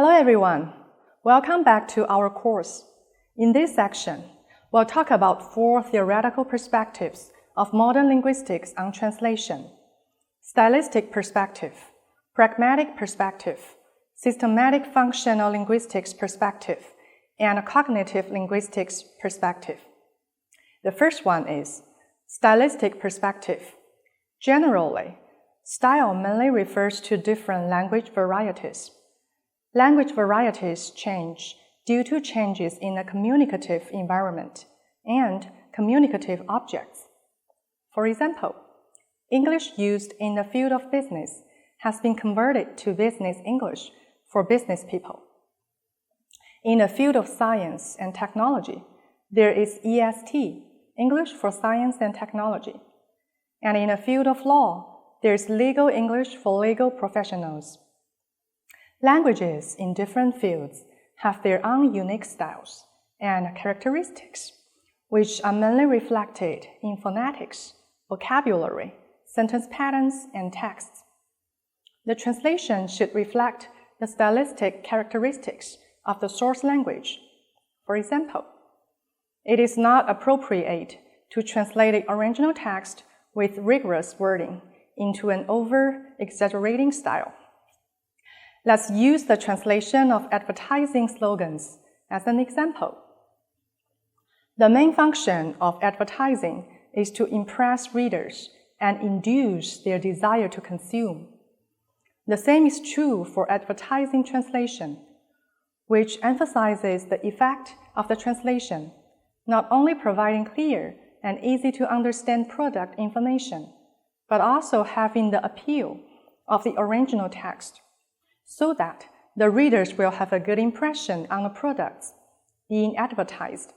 Hello everyone, welcome back to our course. In this section, we'll talk about 4 theoretical perspectives of modern linguistics on translation: stylistic perspective, pragmatic perspective, systematic functional linguistics perspective, and cognitive linguistics perspective. The first one is stylistic perspective. Generally, style mainly refers to different language varieties. Language varieties change due to changes in the communicative environment and communicative objects. For example, English used in the field of business has been converted to business English for business people. In the field of science and technology, there is EST, English for Science and Technology. And in the field of law, there is legal English for legal professionals. Languages in different fields have their own unique styles and characteristics, which are mainly reflected in phonetics, vocabulary, sentence patterns, and texts. The translation should reflect the stylistic characteristics of the source language. For example, it is not appropriate to translate the original text with rigorous wording into an over-exaggerating style. Let's use the translation of advertising slogans as an example. The main function of advertising is to impress readers and induce their desire to consume. The same is true for advertising translation, which emphasizes the effect of the translation, not only providing clear and easy to understand product information, but also having the appeal of the original text, so that the readers will have a good impression on the products being advertised.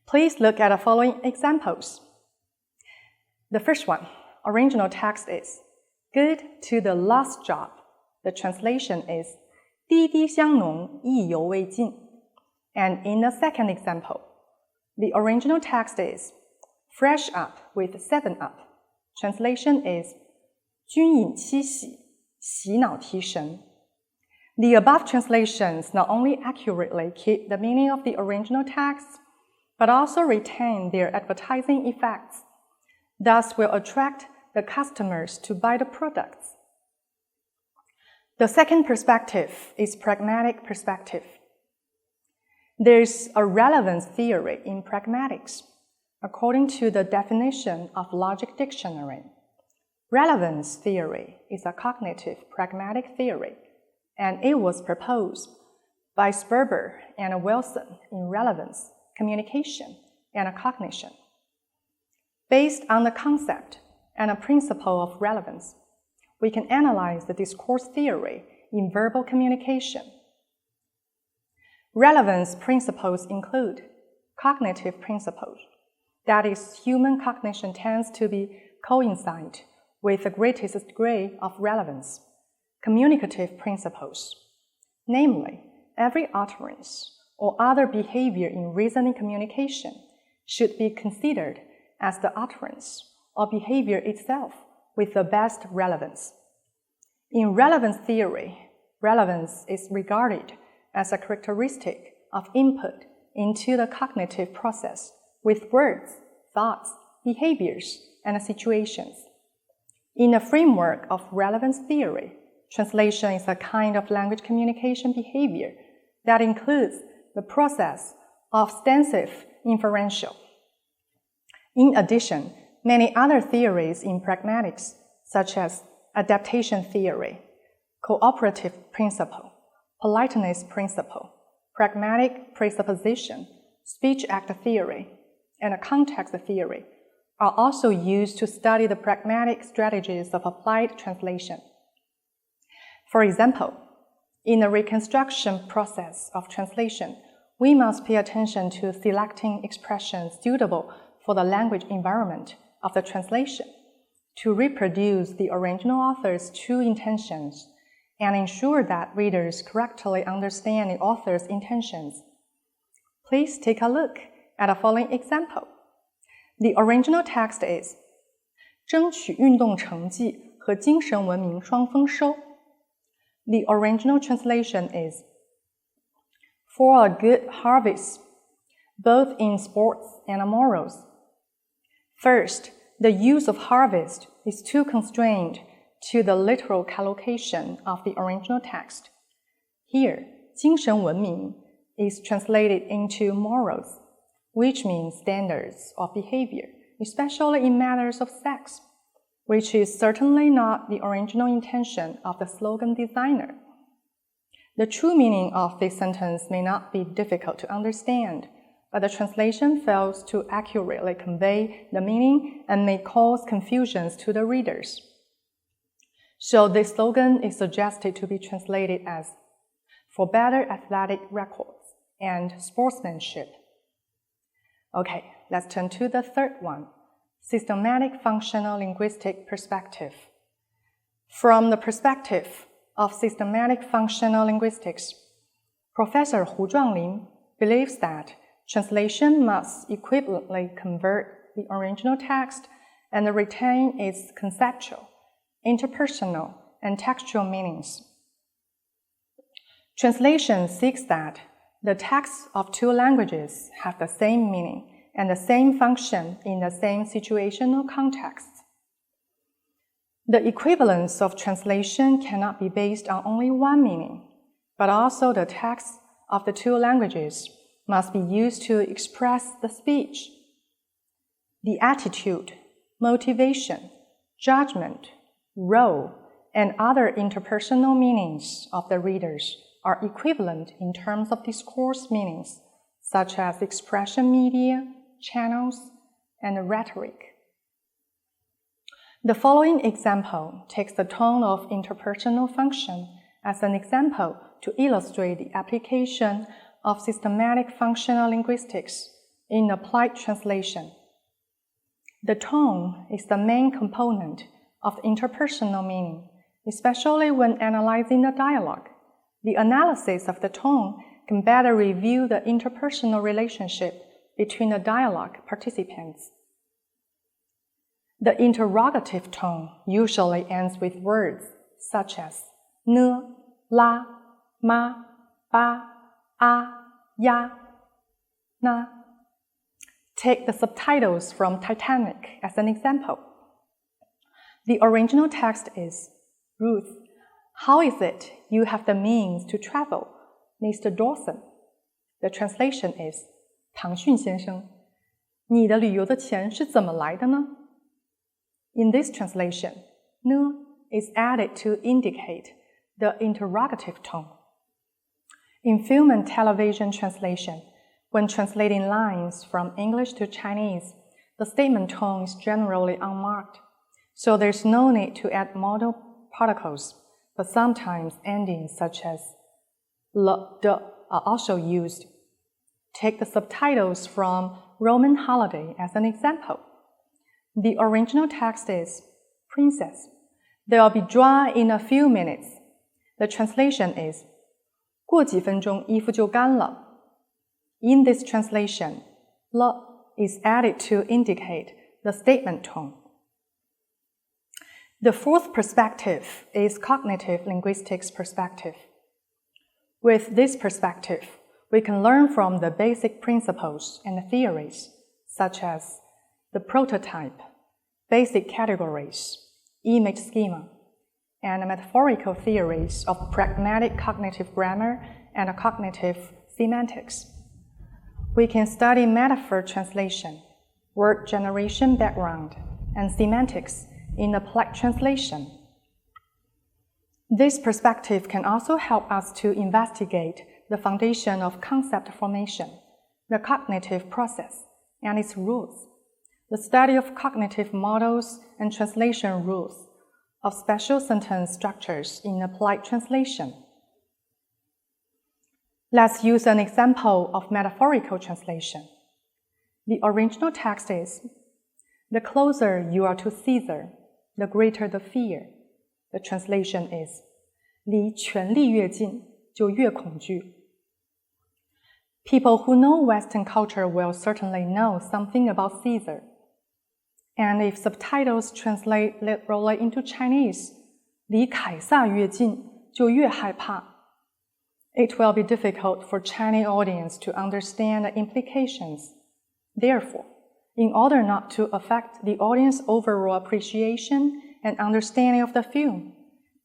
Please look at the following examples. The first one, original text is "Good to the last job." The translation is "滴滴香浓，意犹未尽." And in the second example, the original text is "Fresh up with 7-Up." Translation is "君饮七喜，洗脑提神." The above translations not only accurately keep the meaning of the original text, but also retain their advertising effects, thus will attract the customers to buy the products. The second perspective is pragmatic perspective. There's a relevance theory in pragmatics, according to the definition of Logic Dictionary. Relevance theory is a cognitive pragmatic theory, and it was proposed by Sperber and Wilson in relevance, communication, and cognition. Based on the concept and a principle of relevance, we can analyze the discourse theory in verbal communication. Relevance principles include cognitive principles, that is, human cognition tends to be coincide with the greatest degree of relevance. Communicative principles, namely, every utterance or other behavior in reasoning communication should be considered as the utterance or behavior itself with the best relevance. In relevance theory, relevance is regarded as a characteristic of input into the cognitive process with words, thoughts, behaviors, and situations. In the framework of relevance theory, translation is a kind of language communication behavior that includes the process of ostensive inferential. In addition, many other theories in pragmatics, such as adaptation theory, cooperative principle, politeness principle, pragmatic presupposition, speech act theory, and context theory, are also used to study the pragmatic strategies of applied translation. For example, in the reconstruction process of translation, we must pay attention to selecting expressions suitable for the language environment of the translation to reproduce the original author's true intentions and ensure that readers correctly understand the author's intentions. Please take a look at the following example. The original text is 争取运动成绩和精神文明双丰收. The original translation is for a good harvest, both in sports and morals. First, the use of harvest is too constrained to the literal collocation of the original text. Here, 精神文明 is translated into morals, which means standards of behavior, especially in matters of sex, which is certainly not the original intention of the slogan designer. The true meaning of this sentence may not be difficult to understand, but the translation fails to accurately convey the meaning and may cause confusions to the readers. So this slogan is suggested to be translated as for better athletic records and sportsmanship. Okay, let's turn to the third one, systematic functional linguistic perspective. From the perspective of systematic functional linguistics, Professor Hu Zhuanglin believes that translation must equivalently convert the original text and retain its conceptual, interpersonal, and textual meanings. Translation seeks that the texts of two languages have the same meaning and the same function in the same situational contexts. The equivalence of translation cannot be based on only one meaning, but also the texts of the two languages must be used to express the speech. The attitude, motivation, judgment, role, and other interpersonal meanings of the readers are equivalent in terms of discourse meanings, such as expression media, channels, and rhetoric. The following example takes the tone of interpersonal function as an example to illustrate the application of systematic functional linguistics in applied translation. The tone is the main component of interpersonal meaning, especially when analyzing the dialogue. The analysis of the tone can better reveal the interpersonal relationship between the dialogue participants. The interrogative tone usually ends with words such as ne, la, ma, ba, a, ya, na. Take the subtitles from Titanic as an example. The original text is, Ruth, how is it you have the means to travel, Mr. Dawson? The translation is, 唐逊先生，你的旅游的钱是怎么来的呢? In this translation, ne is added to indicate the interrogative tone. In film and television translation, when translating lines from English to Chinese, the statement tone is generally unmarked, so there's no need to add modal particles, but sometimes endings such as l, de are also used. Take the subtitles from Roman Holiday as an example. The original text is, Princess, they'll be dry in a few minutes. The translation is, 过几分钟衣服就干了. In this translation, l is added to indicate the statement tone. The fourth perspective is cognitive linguistics perspective. With this perspective, we can learn from the basic principles and theories, such as the prototype, basic categories, image schema, and metaphorical theories of pragmatic cognitive grammar and cognitive semantics. We can study metaphor translation, word generation background, and semantics in applied translation. This perspective can also help us to investigate the foundation of concept formation, the cognitive process, and its rules, the study of cognitive models and translation rules, of special sentence structures in applied translation. Let's use an example of metaphorical translation. The original text is, the closer you are to Caesar, the greater the fear. The translation is, 离权力越近，就越恐惧. People who know Western culture will certainly know something about Caesar. And if subtitles translate literally into Chinese, 离凯撒越近，就越害怕。It will be difficult for Chinese audience to understand the implications. Therefore, in order not to affect the audience's overall appreciation and understanding of the film,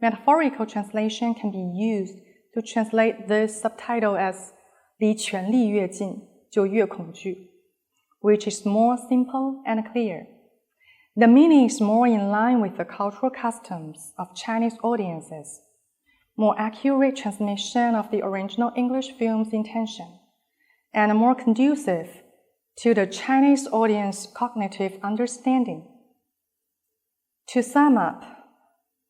metaphorical translation can be used to translate this subtitle as 离权力越近就越恐惧, which is more simple and clear. The meaning is more in line with the cultural customs of Chinese audiences, more accurate transmission of the original English film's intention, and more conducive to the Chinese audience's cognitive understanding. To sum up,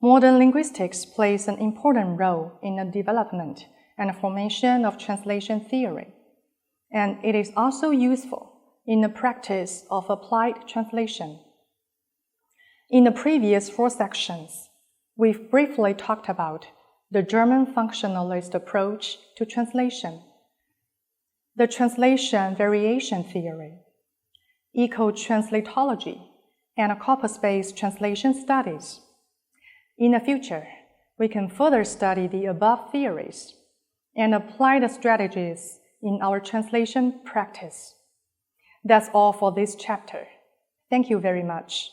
modern linguistics plays an important role in the development and formation of translation theory, and it is also useful in the practice of applied translation. In the previous 4 sections, we've briefly talked about the German functionalist approach to translation, the translation variation theory, eco-translatology, and corpus-based translation studies. In the future, we can further study the above theories and apply the strategies in our translation practice. That's all for this chapter. Thank you very much.